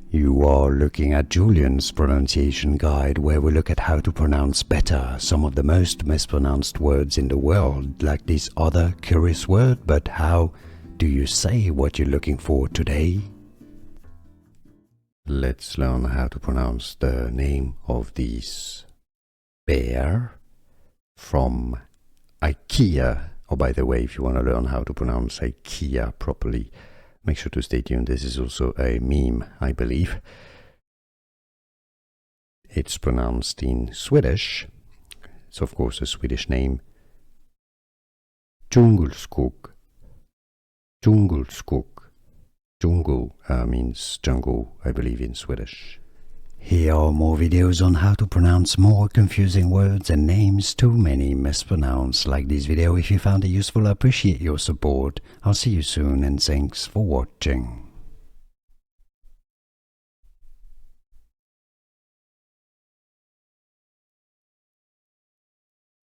You are looking at Julian's pronunciation guide, where we look at how to pronounce better some of the most mispronounced words in the world, like this other curious word. But how do you say what you're looking for today? Let's learn how to pronounce the name of this bear from IKEA. Oh, by the way, if you want to learn how to pronounce IKEA properly, make sure to stay tuned. This is also a meme, I believe. It's pronounced in Swedish. It's of course a Swedish name. Djungelskog. Djungelskog. Djungel means jungle, I believe, in Swedish. Here are more videos on how to pronounce more confusing words and names too many mispronounced. Like this video if you found it useful. I appreciate your support. I'll see you soon and thanks for watching.